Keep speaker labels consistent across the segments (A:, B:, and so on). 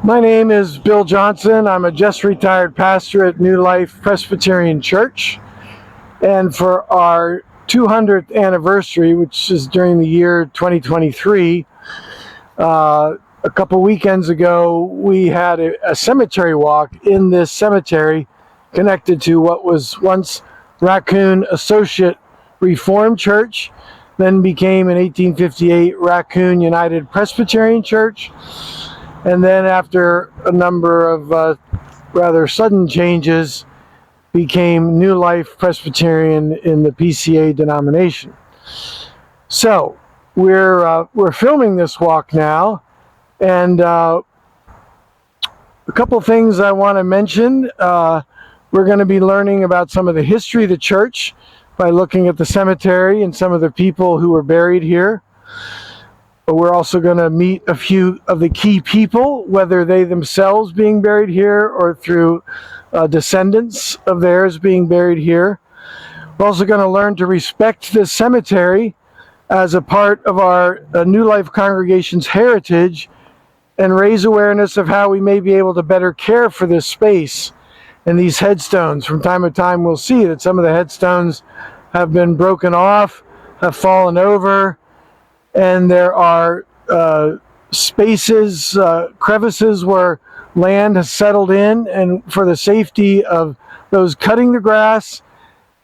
A: My name is Bill Johnson. I'm a just retired pastor at New Life Presbyterian Church. And for our 200th anniversary, which is during the year 2023, a couple weekends ago, we had a cemetery walk in this cemetery connected to what was once Raccoon Associate Reformed Church, then became in 1858 Raccoon United Presbyterian Church. And then after a number of rather sudden changes, became New Life Presbyterian in the PCA denomination. So we're filming this walk now, and a couple things I want to mention. We're going to be learning about some of the history of the church by looking at the cemetery and some of the people who were buried here. But we're also going to meet a few of the key people, whether they themselves being buried here or through descendants of theirs being buried here. We're also going to learn to respect this cemetery as a part of our New Life congregation's heritage and raise awareness of how we may be able to better care for this space and these headstones. From time to time, we'll see that some of the headstones have been broken off, have fallen over, and there are spaces, crevices where land has settled in, and for the safety of those cutting the grass,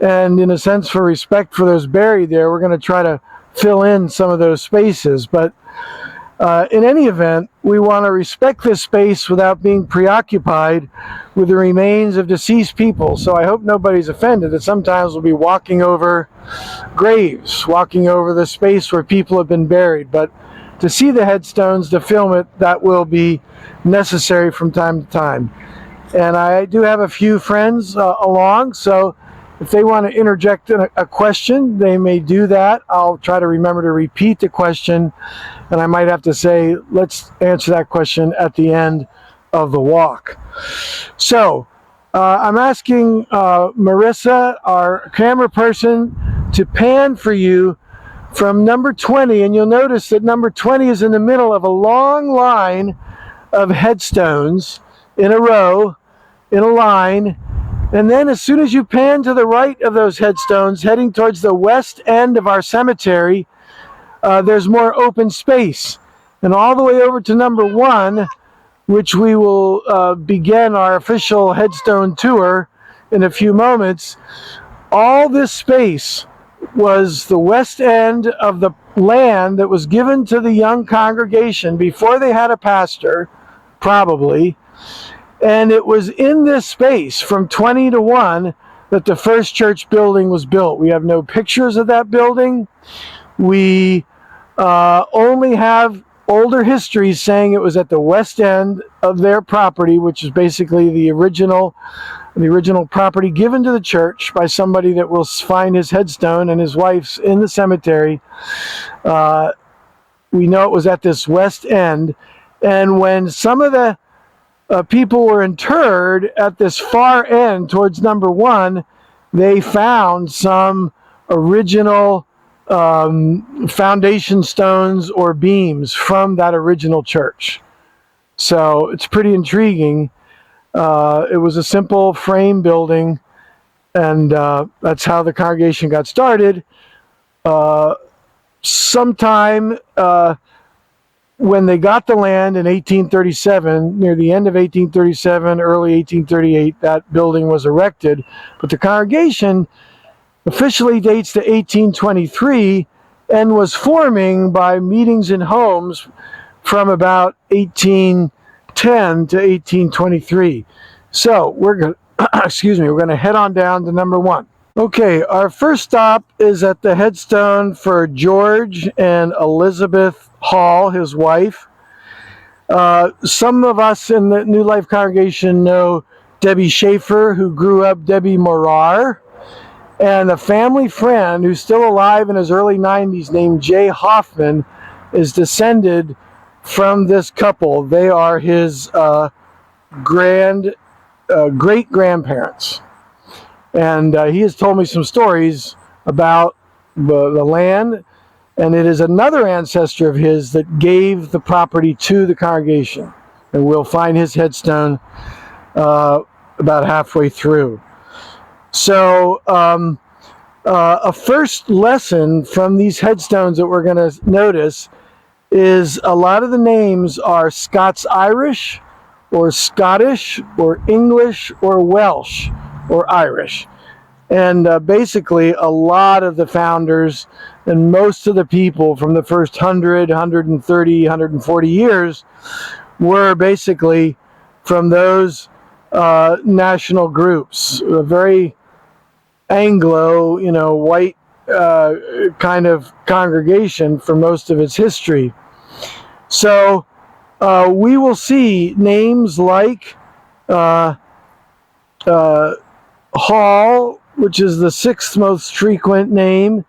A: and in a sense for respect for those buried there, we're going to try to fill in some of those spaces. But in any event, we want to respect this space without being preoccupied with the remains of deceased people. So I hope nobody's offended that sometimes we'll be walking over graves, walking over the space where people have been buried. But to see the headstones, to film it, that will be necessary from time to time. And I do have a few friends along, so if they want to interject a question, they may do that. I'll try to remember to repeat the question, and I might have to say, let's answer that question at the end of the walk. So I'm asking Marissa, our camera person, to pan for you from number 20, and you'll notice that number 20 is in the middle of a long line of headstones in a row, in a line. And then as soon as you pan to the right of those headstones, heading towards the west end of our cemetery, there's more open space. And all the way over to number 1, which we will begin our official headstone tour in a few moments, all this space was the west end of the land that was given to the young congregation before they had a pastor, probably. And it was in this space from 20 to 1 that the first church building was built. We have no pictures of that building. We only have older histories saying it was at the west end of their property, which is basically the original property given to the church by somebody that will find his headstone and his wife's in the cemetery. We know it was at this west end. And when some of the people were interred at this far end towards number 1, they found some original foundation stones or beams from that original church. So it's pretty intriguing. It was a simple frame building, and that's how the congregation got started. Sometime when they got the land in 1837, near the end of 1837, early 1838, that building was erected. But the congregation officially dates to 1823 and was forming by meetings in homes from about 1810 to 1823. So we're going we're going to head on down to number 1. Okay, our first stop is at the headstone for George and Elizabeth Hall, his wife. Some of us in the New Life congregation know Debbie Schaefer, who grew up Debbie Morar, and a family friend who's still alive in his early 90s named Jay Hoffman is descended from this couple. They are his great-grandparents. And he has told me some stories about the land, and it is another ancestor of his that gave the property to the congregation. and we'll find his headstone about halfway through. So a first lesson from these headstones that we're going to notice is a lot of the names are Scots-Irish or Scottish or English or Welsh or Irish. And basically a lot of the founders and most of the people from the first 100, 130, 140 years were basically from those national groups, a very Anglo, white kind of congregation for most of its history. So we will see names like Hall, which is the sixth most frequent name,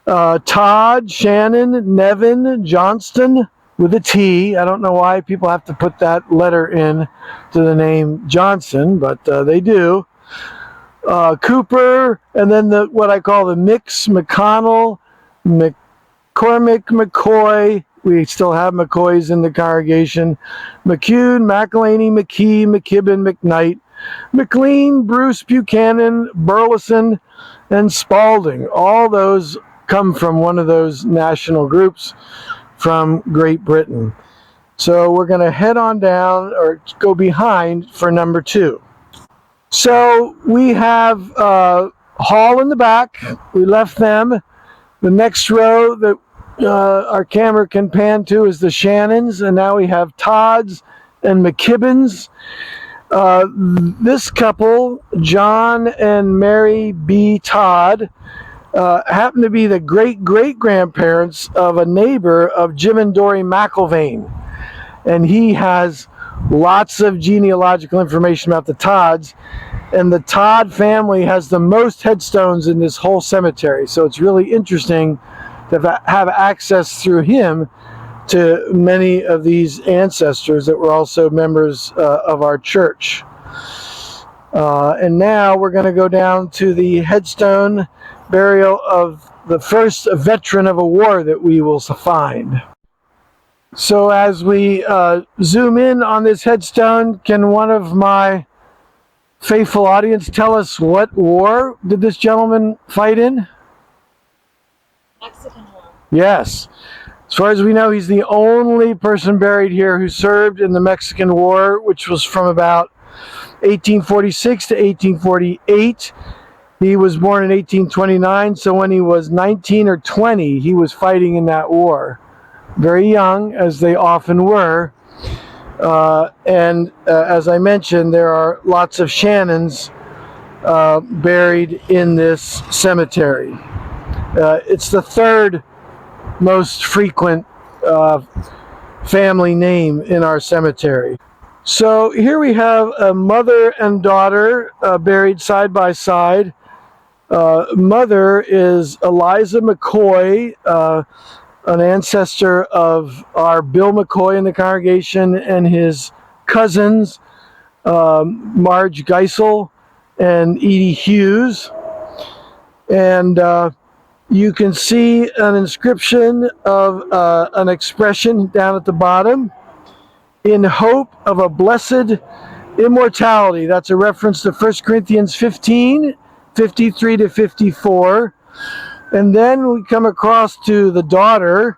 A: Todd, Shannon, Nevin, Johnston with a T. I don't know why people have to put that letter in to the name Johnson, but they do. Cooper, and then what I call the mix, McConnell, McCormick, McCoy. We still have McCoys in the congregation. McCune, McElhaney, McKee, McKibben, McKnight, McLean, Bruce, Buchanan, Burleson, and Spalding. All those come from one of those national groups from Great Britain. So we're going to head on down or go behind for number 2. So we have Hall in the back. We left them. The next row that our camera can pan to is the Shannons, and now we have Todds and McKibbins. This couple, John and Mary B. Todd, happen to be the great-great-grandparents of a neighbor of Jim and Dory McIlvaine. And he has lots of genealogical information about the Todds. And the Todd family has the most headstones in this whole cemetery. So it's really interesting to have access through him to many of these ancestors that were also members of our church. And now we're going to go down to the headstone burial of the first veteran of a war that we will find. So as we zoom in on this headstone, can one of my faithful audience tell us what war did this gentleman fight in?
B: Mexican War.
A: Yes. As far as we know, he's the only person buried here who served in the Mexican War, which was from about 1846 to 1848. He was born in 1829, so when he was 19 or 20, he was fighting in that war. Very young, as they often were. And as I mentioned, there are lots of Shannons buried in this cemetery. It's the third most frequent family name in our cemetery. So here we have a mother and daughter buried side by side. Mother is Eliza McCoy, an ancestor of our Bill McCoy in the congregation and his cousins, Marge Geisel and Edie Hughes. And you can see an inscription of an expression down at the bottom, in hope of a blessed immortality. That's a reference to 1 Corinthians 15, 53 to 54. And then we come across to the daughter,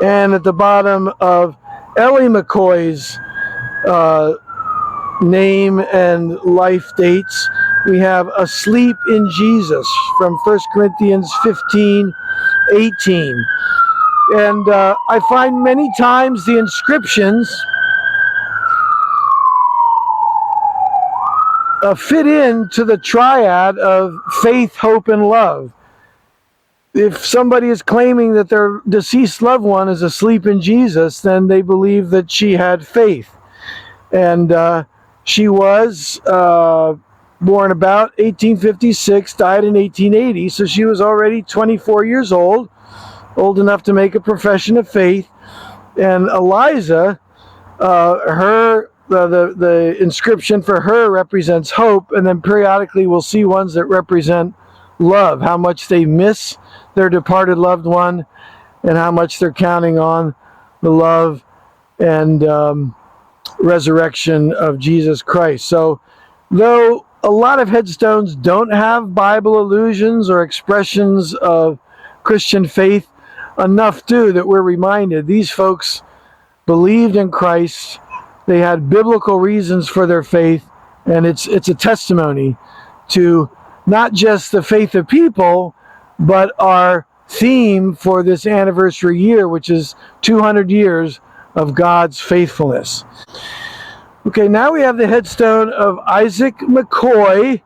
A: and at the bottom of Ellie McCoy's name and life dates, we have asleep in Jesus from 1 Corinthians 15, 18. And I find many times the inscriptions fit into the triad of faith, hope, and love. If somebody is claiming that their deceased loved one is asleep in Jesus, then they believe that she had faith. And she was born about 1856, died in 1880, so she was already 24 years old enough to make a profession of faith. And Eliza, the inscription for her represents hope, and then periodically we'll see ones that represent love, how much they miss their departed loved one and how much they're counting on the love and resurrection of Jesus Christ. So though a lot of headstones don't have Bible allusions or expressions of Christian faith, enough do that we're reminded these folks believed in Christ. They had biblical reasons for their faith, and it's a testimony to not just the faith of people, but our theme for this anniversary year, which is 200 years of God's faithfulness. Okay, now we have the headstone of Isaac McCoy.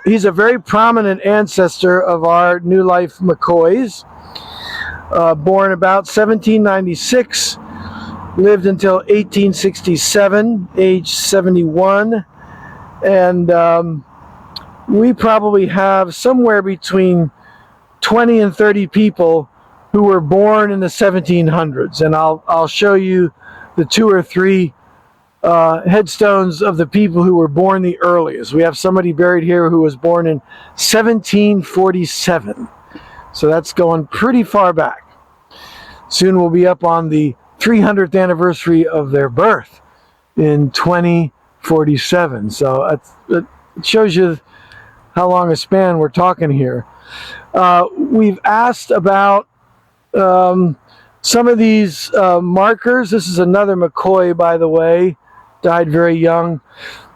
A: He's a very prominent ancestor of our New Life McCoys. Born about 1796, lived until 1867, age 71. And we probably have somewhere between 20 and 30 people who were born in the 1700s. And I'll show you the 2 or 3 headstones of the people who were born the earliest. We have somebody buried here who was born in 1747. So that's going pretty far back. Soon we'll be up on the 300th anniversary of their birth in 2047. So it shows you how long a span we're talking here. We've asked about some of these markers. This is another McCoy, by the way, died very young.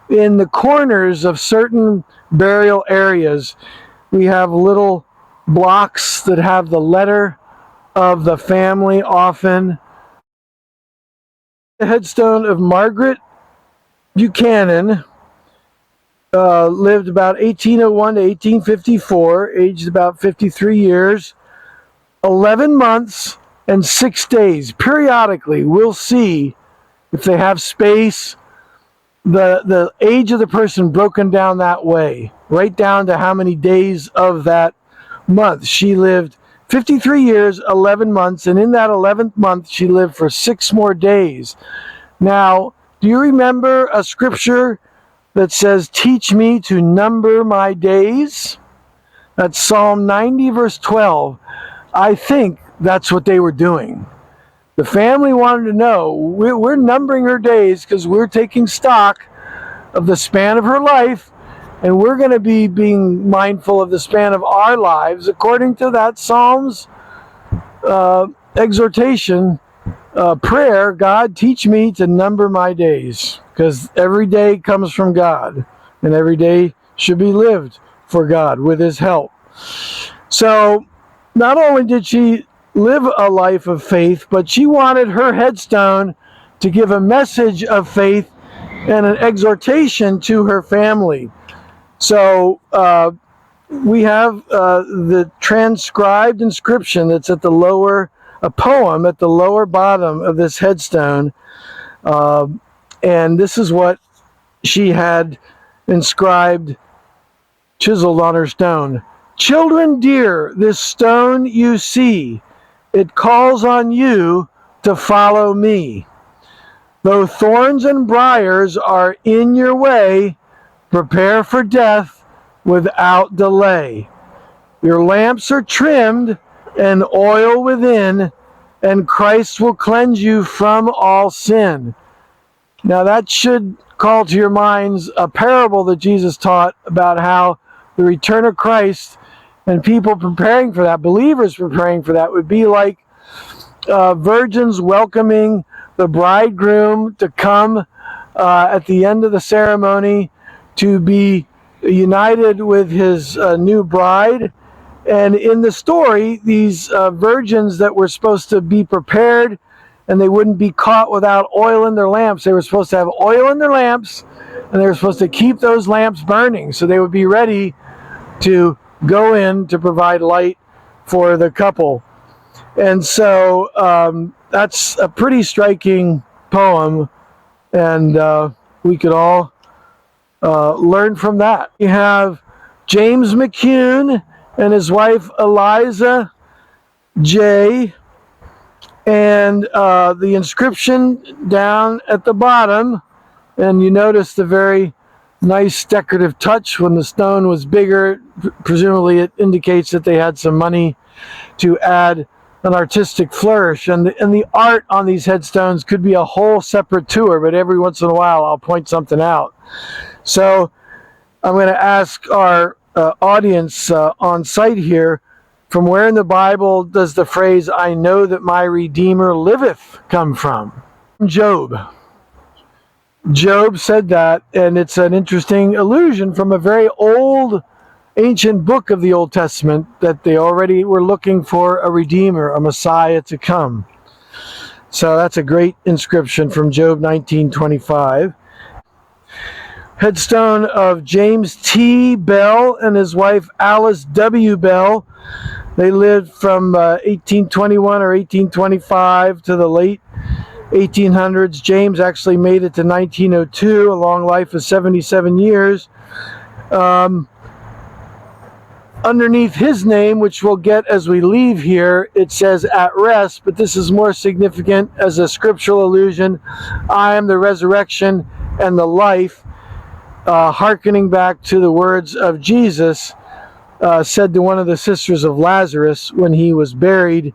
A: In the corners of certain burial areas, we have little blocks that have the letter of the family often. The headstone of Margaret Buchanan, lived about 1801 to 1854, aged about 53 years, 11 months and 6 days. Periodically, we'll see if they have space, the age of the person broken down that way, right down to how many days of that month. She lived 53 years, 11 months, and in that 11th month, she lived for 6 more days. Now, do you remember a scripture that says, "Teach me to number my days"? That's Psalm 90, verse 12. I think that's what they were doing. The family wanted to know, we're numbering her days because we're taking stock of the span of her life, and we're going to be being mindful of the span of our lives according to that Psalm's exhortation, prayer. God, teach me to number my days, because every day comes from God, and every day should be lived for God with His help. So not only did she live a life of faith, but she wanted her headstone to give a message of faith and an exhortation to her family. So we have the transcribed inscription that's at the lower, a poem at the lower bottom of this headstone. And this is what she had inscribed, chiseled on her stone. "Children dear, this stone you see, it calls on you to follow me. Though thorns and briars are in your way, prepare for death without delay. Your lamps are trimmed and oil within, and Christ will cleanse you from all sin." Now that should call to your minds a parable that Jesus taught about how the return of Christ and people preparing for that, believers preparing for that, would be like virgins welcoming the bridegroom to come at the end of the ceremony to be united with his new bride. And in the story, these virgins that were supposed to be prepared and they wouldn't be caught without oil in their lamps, they were supposed to have oil in their lamps, and they were supposed to keep those lamps burning so they would be ready to go in to provide light for the couple. And so that's a pretty striking poem, and we could all learn from that. We have James McCune and his wife Eliza J. And the inscription down at the bottom, and you notice the very nice decorative touch. When the stone was bigger, presumably it indicates that they had some money to add an artistic flourish. And the art on these headstones could be a whole separate tour, but every once in a while I'll point something out. So I'm going to ask our audience on site here, from where in the Bible does the phrase, "I know that my Redeemer liveth," come from? Job. Job said that, and it's an interesting allusion from a very old, ancient book of the Old Testament, that they already were looking for a Redeemer, a Messiah to come. So that's a great inscription from Job 19:25. Headstone of James T. Bell and his wife Alice W. Bell. They lived from 1821 or 1825 to the late 1800s. James actually made it to 1902, a long life of 77 years. Underneath his name, which we'll get as we leave here, it says "at rest," but this is more significant as a scriptural allusion. "I am the resurrection and the life," hearkening back to the words of Jesus said to one of the sisters of Lazarus when he was buried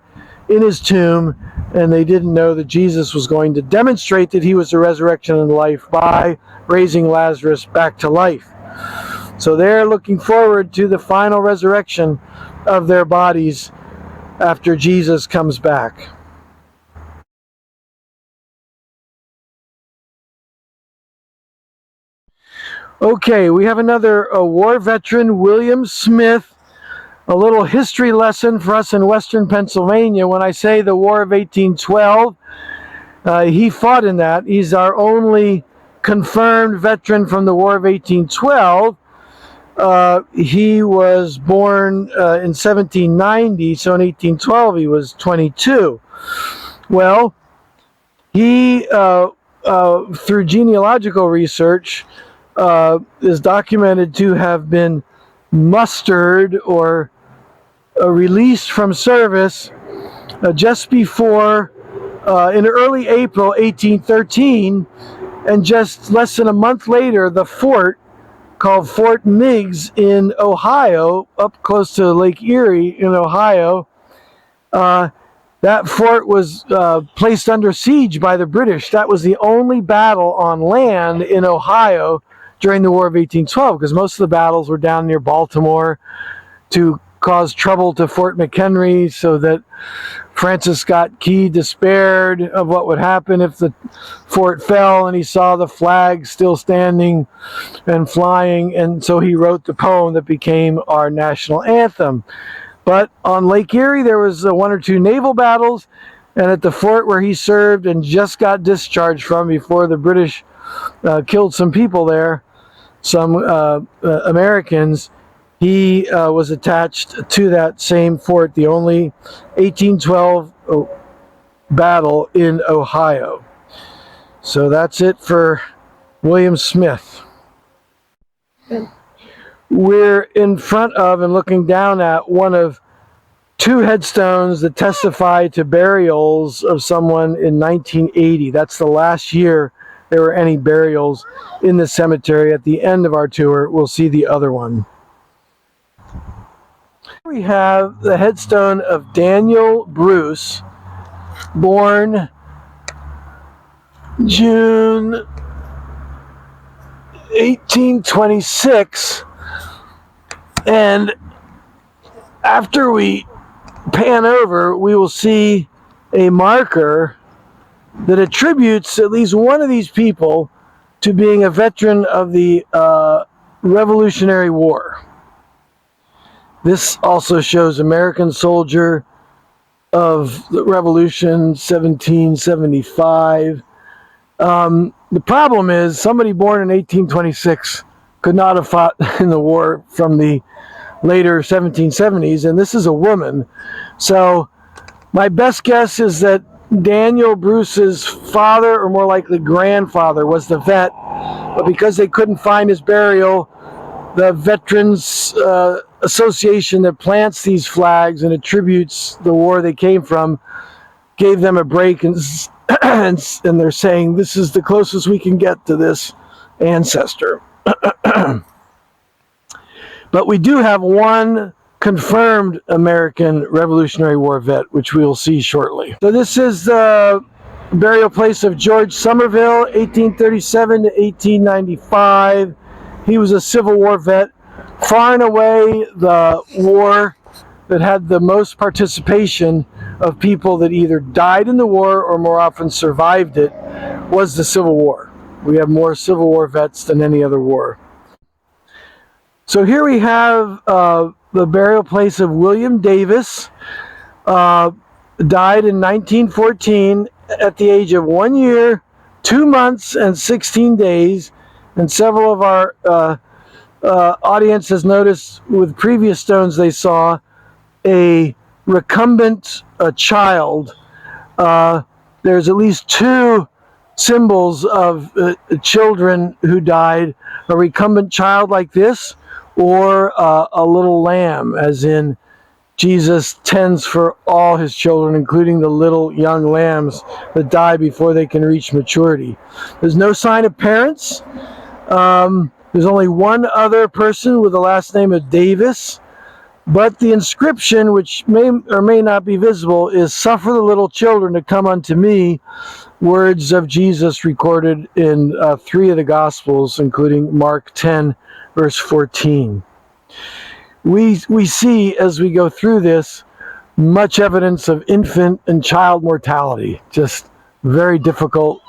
A: in his tomb, and they didn't know that Jesus was going to demonstrate that he was the resurrection and life by raising Lazarus back to life. So they're looking forward to the final resurrection of their bodies after Jesus comes back. Okay, we have another war veteran, William Smith. A little history lesson for us in Western Pennsylvania. When I say the War of 1812, he fought in that. He's our only confirmed veteran from the War of 1812. He was born in 1790, so in 1812 he was 22. Well, he, through genealogical research, is documented to have been mustered or released from service just before, in early April 1813, and just less than a month later, the fort called Fort Meigs in Ohio, up close to Lake Erie in Ohio, that fort was placed under siege by the British. That was the only battle on land in Ohio during the War of 1812, because most of the battles were down near Baltimore to cause trouble to Fort McHenry, so that Francis Scott Key despaired of what would happen if the fort fell, and he saw the flag still standing and flying, and so he wrote the poem that became our national anthem. But on Lake Erie, there was one or two naval battles, and at the fort where he served and just got discharged from before the British killed some people there, some Americans, he was attached to that same fort, the only 1812 battle in Ohio. So that's it for William Smith. We're in front of and looking down at one of two headstones that testify to burials of someone in 1980. That's the last year there were any burials in the cemetery. At the end of our tour, we'll see the other one. We have the headstone of Daniel Bruce, born June 1826, and after we pan over, we will see a marker that attributes at least one of these people to being a veteran of the Revolutionary War. This also shows American soldier of the Revolution, 1775. The problem is somebody born in 1826 could not have fought in the war from the later 1770s, and this is a woman. So my best guess is that Daniel Bruce's father, or more likely grandfather, was the vet, but because they couldn't find his burial, the Veterans Association that plants these flags and attributes the war they came from gave them a break, and they're saying this is the closest we can get to this ancestor. But we do have one confirmed American Revolutionary War vet, which we will see shortly. So this is the burial place of George Somerville, 1837 to 1895. He was a Civil War vet. Far and away the war that had the most participation of people that either died in the war or more often survived it was the Civil War. We have more Civil War vets than any other war. So here we have the burial place of William Davis. Died in 1914 at the age of 1 year, 2 months, and 16 days. And several of our audience has noticed with previous stones they saw a recumbent child. There's at least 2 symbols of children who died, a recumbent child like this, or a little lamb, as in Jesus tends for all his children, including the little young lambs that die before they can reach maturity. There's no sign of parents. There's only one other person with the last name of Davis, but the inscription, which may or may not be visible, is "Suffer the little children to come unto me," words of Jesus recorded in 3 of the Gospels, including Mark 10, verse 14. We see, as we go through this, much evidence of infant and child mortality. Just very difficult,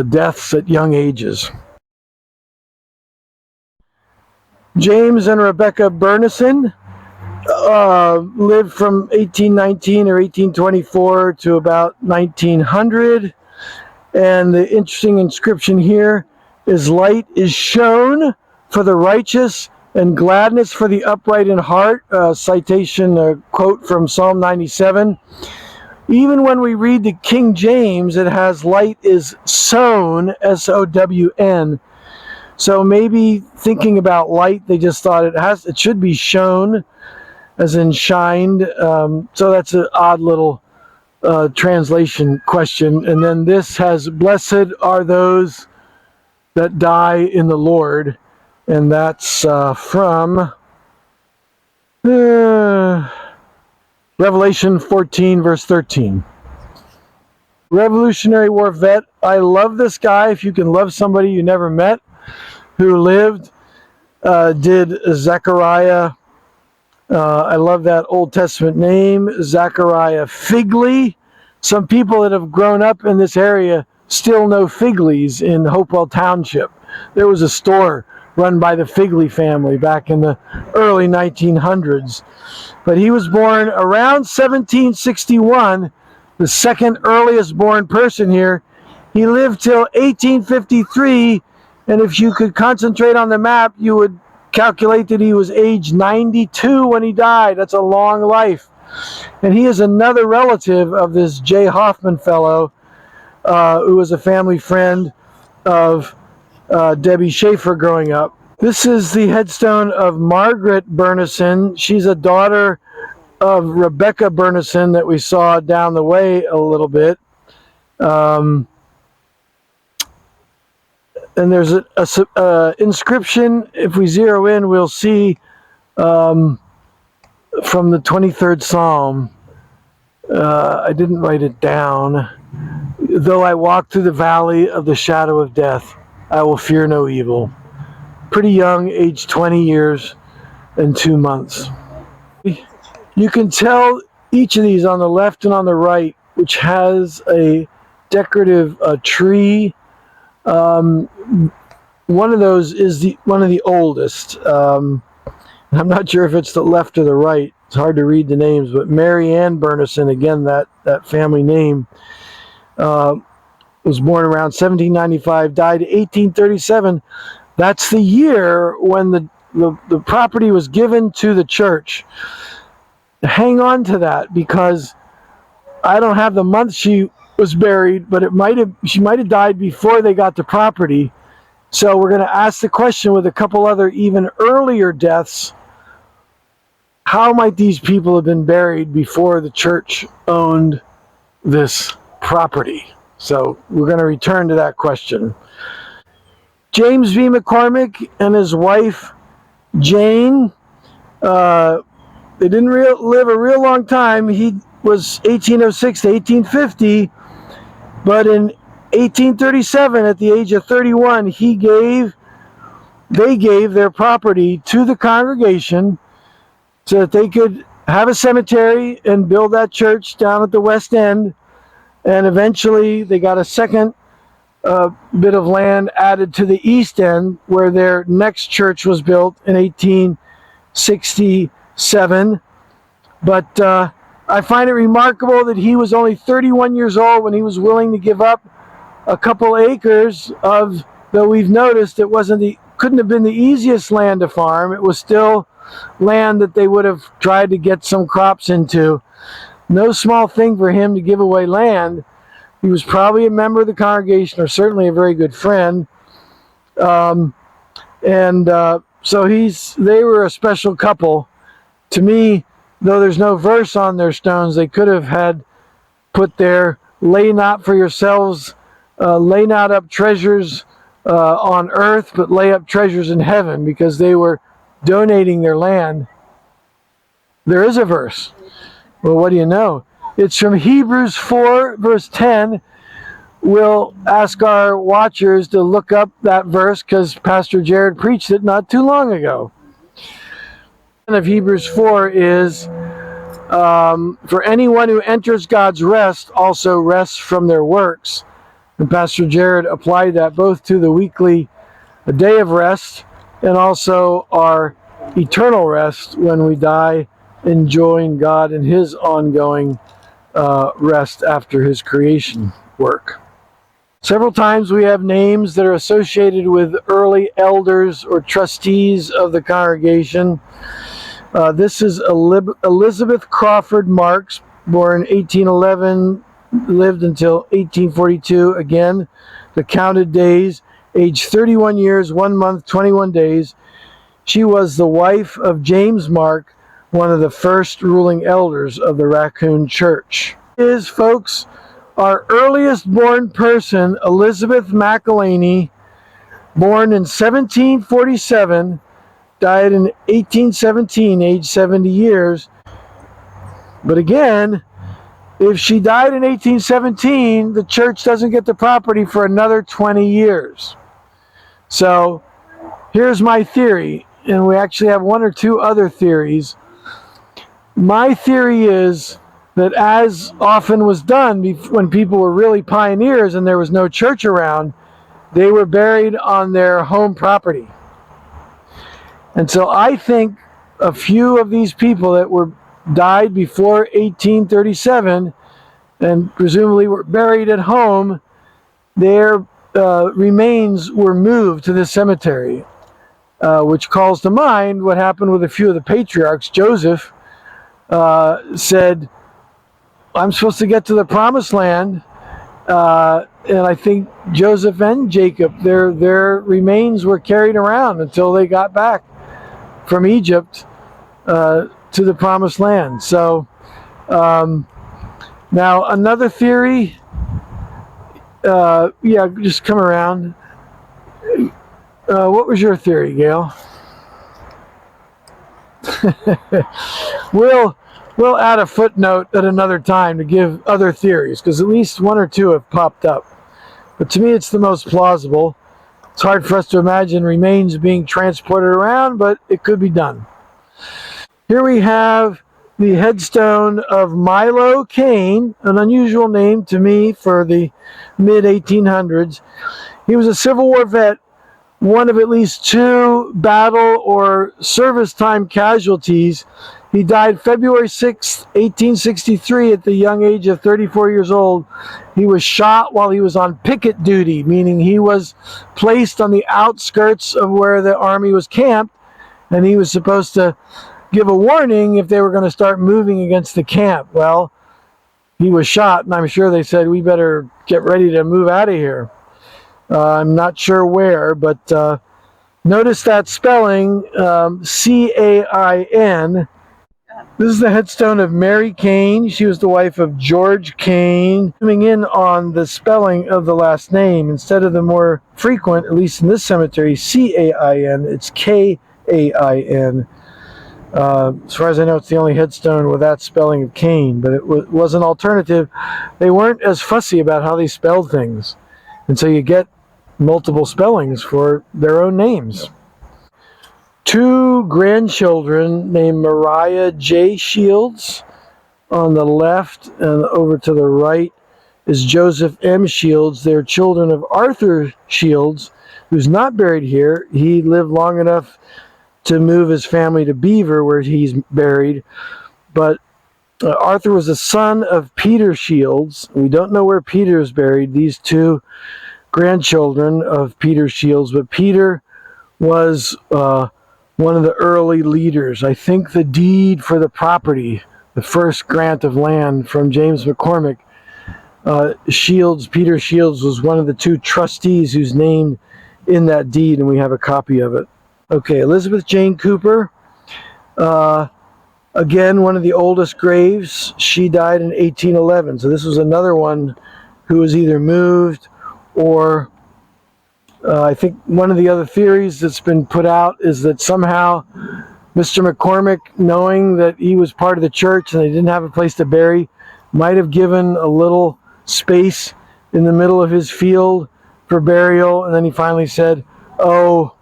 A: deaths at young ages. James and Rebecca Bernison lived from 1819 or 1824 to about 1900. And the interesting inscription here is "Light is shown for the righteous and gladness for the upright in heart." Citation, a quote from Psalm 97. Even when we read the King James, it has "light is sown," S-O-W-N. So maybe thinking about light, they just thought it should be shown, as in shined. So that's an odd little translation question. And then this has "Blessed are those that die in the Lord," and that's from Revelation 14, verse 13. Revolutionary War vet. I love this guy. If you can love somebody you never met who lived, did Zechariah. I love that Old Testament name, Zechariah Figley. Some people that have grown up in this area still know Figley's in Hopewell Township. There was a store run by the Figley family back in the early 1900s. But he was born around 1761, the second earliest born person here. He lived till 1853, and if you could concentrate on the map, you would calculate that he was age 92 when he died. That's a long life. And he is another relative of this J. Hoffman fellow, who was a family friend of Debbie Schaefer growing up. This is the headstone of Margaret Bernison. She's a daughter of Rebecca Bernison that we saw down the way a little bit. And there's a inscription. If we zero in, we'll see from the 23rd Psalm. I didn't write it down. "Though I walk through the valley of the shadow of death, I will fear no evil." Pretty young, age 20 years and 2 months. You can tell each of these on the left and on the right, which has a decorative tree. One of those is one of the oldest. I'm not sure if it's the left or the right. It's hard to read the names, but Mary Ann Bernison, again, that family name, was born around 1795, died 1837. That's the year when the property was given to the church. Hang on to that, because I don't have the month she was buried, but she might have died before they got the property. So we're going to ask the question with a couple other even earlier deaths: how might these people have been buried before the church owned this property? So we're going to return to that question. James V. McCormick and his wife Jane Uh, they didn't live a real long time. He was 1806 to 1850, but in 1837, at the age of 31, they gave their property to the congregation so that they could have a cemetery and build that church down at the West End. And eventually they got a second bit of land added to the East End, where their next church was built in 1867. But I find it remarkable that he was only 31 years old when he was willing to give up a couple acres of, though we've noticed it couldn't have been the easiest land to farm. It was still land that they would have tried to get some crops into. No small thing for him to give away land. He was probably a member of the congregation, or certainly a very good friend. So they were a special couple. To me, though there's no verse on their stones, they could have had put there, lay not for yourselves, lay not up treasures on earth, but lay up treasures in heaven, because they were donating their land. There is a verse. Well, what do you know? It's from Hebrews 4, verse 10. We'll ask our watchers to look up that verse because Pastor Jared preached it not too long ago. Of Hebrews 4 is, for anyone who enters God's rest also rests from their works. And Pastor Jared applied that both to the weekly day of rest and also our eternal rest when we die, enjoying God and his ongoing rest after his creation work. Several times we have names that are associated with early elders or trustees of the congregation. This is Elizabeth Crawford Marks, born 1811, lived until 1842. Again, the counted days, age 31 years, 1 month, 21 days. She was the wife of James Mark, one of the first ruling elders of the Raccoon Church. Folks, our earliest born person, Elizabeth McElhaney, born in 1747, died in 1817, age 70 years. But again, if she died in 1817, the church doesn't get the property for another 20 years. So here's my theory, and we actually have one or two other theories. My theory is that, as often was done when people were really pioneers and there was no church around, they were buried on their home property. And so I think a few of these people that died before 1837 and presumably were buried at home, their remains were moved to this cemetery, which calls to mind what happened with a few of the patriarchs. Joseph said, I'm supposed to get to the promised land, and I think Joseph and Jacob, their remains were carried around until they got back from Egypt to the promised land. So now another theory, just come around. What was your theory, Gail? We'll add a footnote at another time to give other theories, because at least one or two have popped up. But to me, it's the most plausible. It's hard for us to imagine remains being transported around, but it could be done. Here we have the headstone of Milo Cain, an unusual name to me for the mid-1800s. He was a Civil War vet, one of at least two battle or service time casualties. He died February 6, 1863 at the young age of 34 years old. He was shot while he was on picket duty, meaning he was placed on the outskirts of where the army was camped, and he was supposed to give a warning if they were going to start moving against the camp. Well, he was shot, and I'm sure they said, we better get ready to move out of here. I'm not sure where, but notice that spelling, C-A-I-N. This is the headstone of Mary Cain. She was the wife of George Cain. Coming in on the spelling of the last name, instead of the more frequent, at least in this cemetery, C-A-I-N, it's K-A-I-N. As far as I know, it's the only headstone with that spelling of Cain, but it was an alternative. They weren't as fussy about how they spelled things, and so you get multiple spellings for their own names. Two grandchildren named Mariah J. Shields on the left, and over to the right is Joseph M. Shields. They're children of Arthur Shields, who's not buried here. He lived long enough to move his family to Beaver, where he's buried. But Arthur was the son of Peter Shields. We don't know where Peter is buried, these two grandchildren of Peter Shields. But Peter was one of the early leaders. I think the deed for the property, the first grant of land from James McCormick, Peter Shields was one of the two trustees who's named in that deed, and we have a copy of it. Okay, Elizabeth Jane Cooper, again, one of the oldest graves. She died in 1811, so this was another one who was either moved or I think one of the other theories that's been put out is that somehow Mr. McCormick, knowing that he was part of the church and they didn't have a place to bury, might have given a little space in the middle of his field for burial, and then he finally said, "Oh,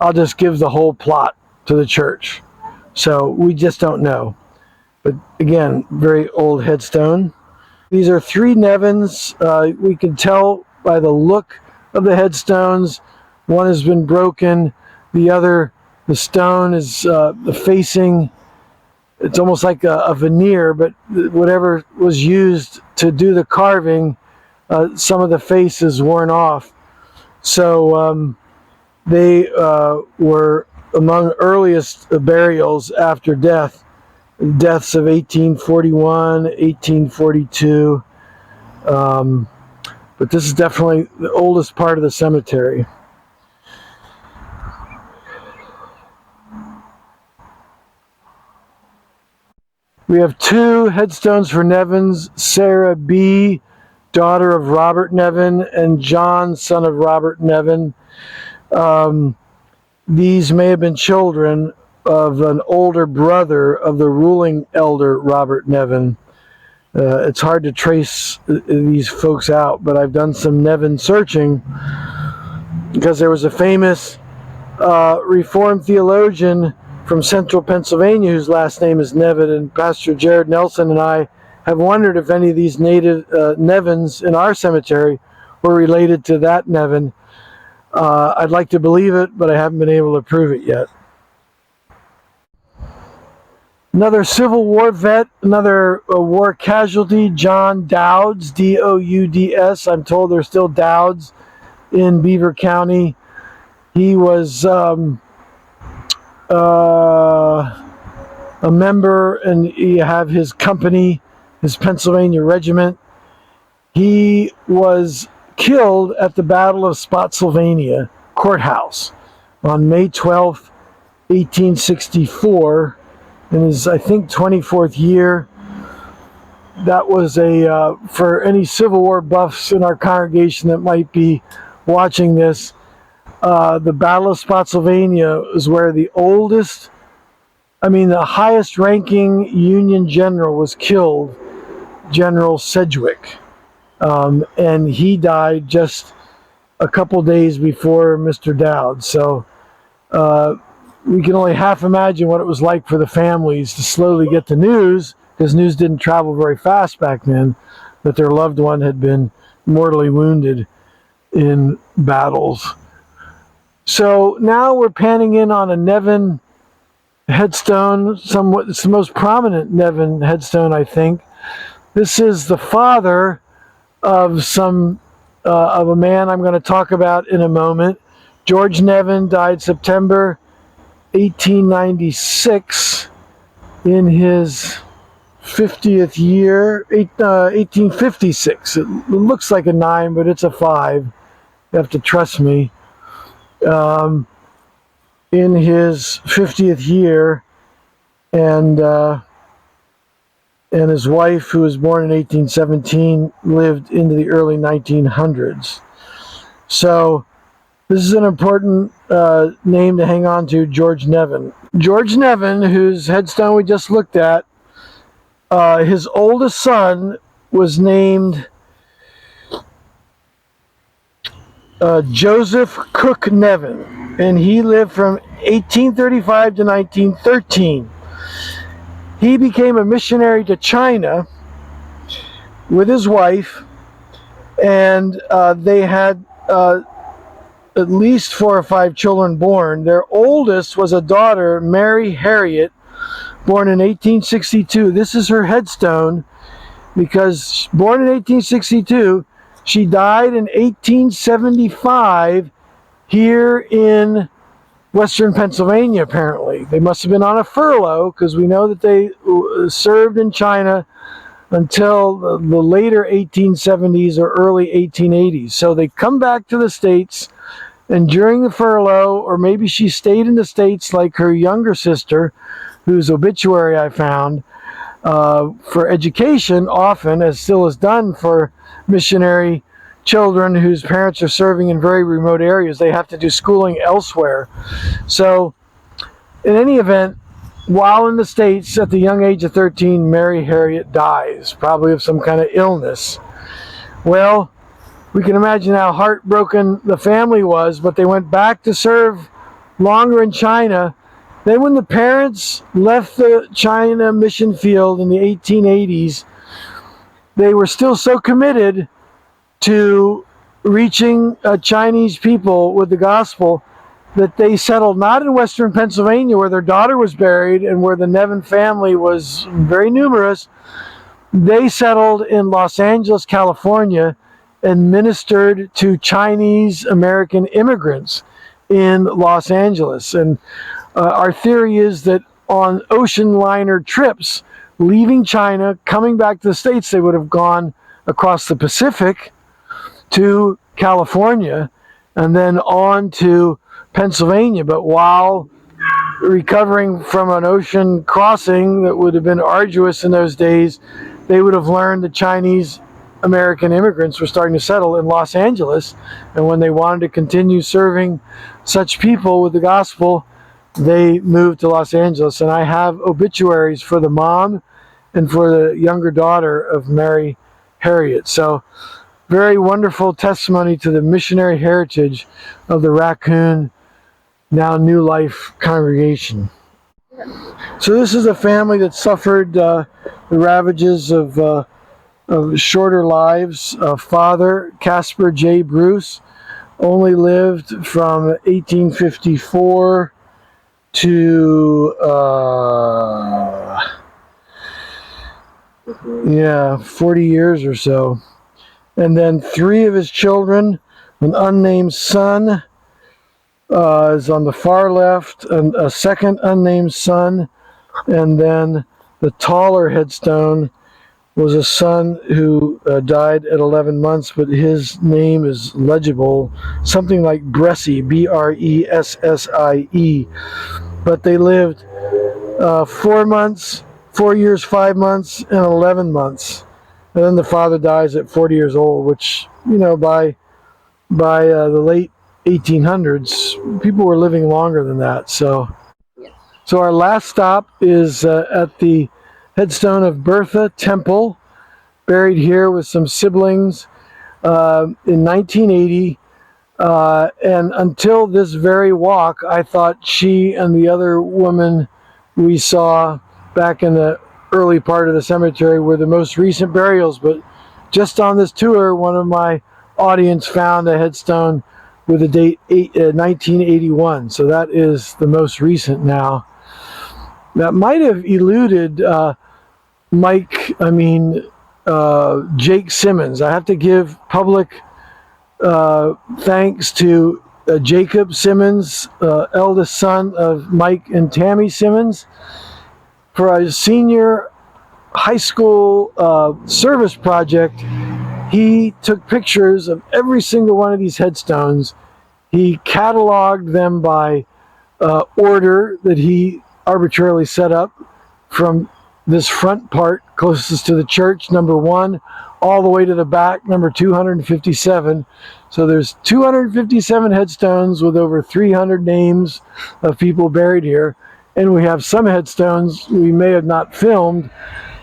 A: I'll just give the whole plot to the church." So we just don't know. But again, very old headstone. These are three Nevins. We can tell by the look of the headstones. One has been broken. The stone is the facing. It's almost like a veneer, but whatever was used to do the carving, some of the face is worn off. So they were among earliest burials after deaths of 1841, 1842. But this is definitely the oldest part of the cemetery. We have two headstones for Nevins: Sarah B., daughter of Robert Nevin, and John, son of Robert Nevin. These may have been children of an older brother of the ruling elder Robert Nevin. It's hard to trace these folks out, but I've done some Nevin searching because there was a famous Reformed theologian from central Pennsylvania whose last name is Nevin, and Pastor Jared Nelson and I have wondered if any of these native Nevins in our cemetery were related to that Nevin. I'd like to believe it, but I haven't been able to prove it yet. Another Civil War vet, another war casualty, John Dowds, D-O-U-D-S. I'm told there's still Dowds in Beaver County. He was a member, and you have his company, his Pennsylvania regiment. He was killed at the Battle of Spotsylvania Courthouse on May 12th, 1864. In his, I think, 24th year. That was for any Civil War buffs in our congregation that might be watching this, the Battle of Spotsylvania is where the highest ranking Union general was killed, General Sedgwick. And he died just a couple days before Mr. Dowd. So we can only half imagine what it was like for the families to slowly get the news, because news didn't travel very fast back then, that their loved one had been mortally wounded in battles. So now we're panning in on a Nevin headstone. It's the most prominent Nevin headstone, I think. This is the father of a man I'm going to talk about in a moment. George Nevin died September 1896 in his 50th year, 1856. It looks like a 9, but it's a 5. You have to trust me. In his 50th year, and his wife, who was born in 1817, lived into the early 1900s. So This is an important name to hang on to, George Nevin. George Nevin, whose headstone we just looked at, his oldest son was named Joseph Cook Nevin, and he lived from 1835 to 1913. He became a missionary to China with his wife, and they had at least 4 or 5 children born. Their oldest was a daughter, Mary Harriet, born in 1862. This is her headstone because born in 1862, she died in 1875 here in Western Pennsylvania, apparently. They must have been on a furlough because we know that they served in China until the later 1870s or early 1880s. So they come back to the States, and during the furlough, or maybe she stayed in the States like her younger sister, whose obituary I found, for education often, as still is done for missionary children whose parents are serving in very remote areas. They have to do schooling elsewhere. So in any event, while in the States at the young age of 13, Mary Harriet dies, probably of some kind of illness. Well, we can imagine how heartbroken the family was, but they went back to serve longer in China. Then when the parents left the China mission field in the 1880s, they were still so committed to reaching Chinese people with the gospel that they settled not in Western Pennsylvania where their daughter was buried and where the Nevin family was very numerous. They settled in Los Angeles, California, and ministered to Chinese American immigrants in Los Angeles. And our theory is that on ocean liner trips, leaving China, coming back to the States, they would have gone across the Pacific to California and then on to Pennsylvania. But while recovering from an ocean crossing that would have been arduous in those days, they would have learned that Chinese American immigrants were starting to settle in Los Angeles, and when they wanted to continue serving such people with the gospel, they moved to Los Angeles. And I have obituaries for the mom and for the younger daughter of Mary Harriet. So very wonderful testimony to the missionary heritage of the Raccoon, now New Life congregation. So this is a family that suffered the ravages of shorter lives. Father, Casper J. Bruce, only lived from 1854 to 40 years or so. And then 3 of his children, an unnamed son is on the far left, and a second unnamed son, and then the taller headstone was a son who died at 11 months, but his name is legible, something like Bressie, Bressie. But they lived 4 months, 4 years, 5 months, and 11 months. And then the father dies at 40 years old, which, you know, by the late 1800s, people were living longer than that. So our last stop is at the headstone of Bertha Temple, buried here with some siblings in 1980. And until this very walk, I thought she and the other woman we saw back in the early part of the cemetery were the most recent burials. But just on this tour, one of my audience found a headstone with the date 1981. So that is the most recent now. That might have eluded Jake Simmons. I have to give public thanks to Jacob Simmons, eldest son of Mike and Tammy Simmons, for a senior high school service project. He took pictures of every single one of these headstones. He cataloged them by order that he arbitrarily set up from this front part closest to the church, number 1, all the way to the back, number 257. So there's 257 headstones with over 300 names of people buried here. And we have some headstones we may have not filmed,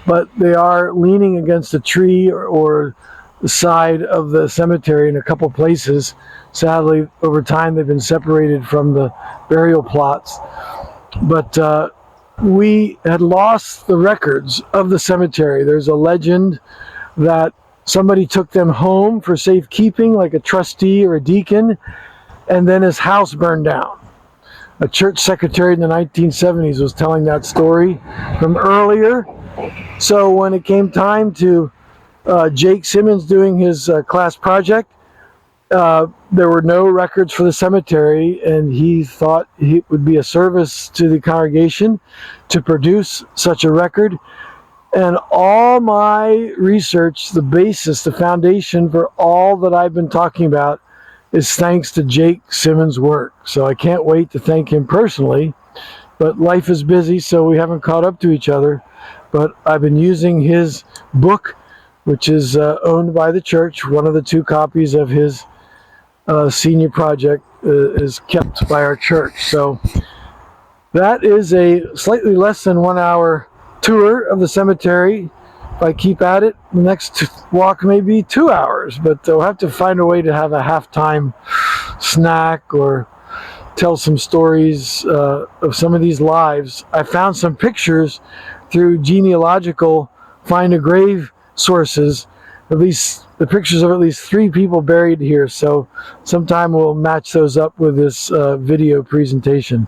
A: but they are leaning against a tree or the side of the cemetery in a couple places. Sadly, over time they've been separated from the burial plots. But we had lost the records of the cemetery. There's a legend that somebody took them home for safekeeping, like a trustee or a deacon, and then his house burned down. A church secretary in the 1970s was telling that story from earlier. So when it came time to Jake Simmons doing his class project, there were no records for the cemetery, and he thought it would be a service to the congregation to produce such a record. And all my research, the basis, the foundation for all that I've been talking about is thanks to Jake Simmons' work. So I can't wait to thank him personally, but life is busy, so we haven't caught up to each other. But I've been using his book, which is owned by the church. One of the 2 copies of his senior project is kept by our church. So that is a slightly less than 1 hour tour of the cemetery. If I keep at it, the next walk may be 2 hours, but we'll have to find a way to have a halftime snack or tell some stories of some of these lives. I found some pictures through genealogical find a grave sources, at least the pictures of at least 3 people buried here. So sometime we'll match those up with this video presentation.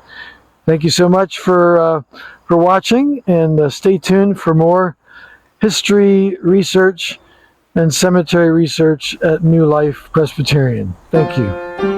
A: Thank you so much for watching, and stay tuned for more history research and cemetery research at New Life Presbyterian. Thank you.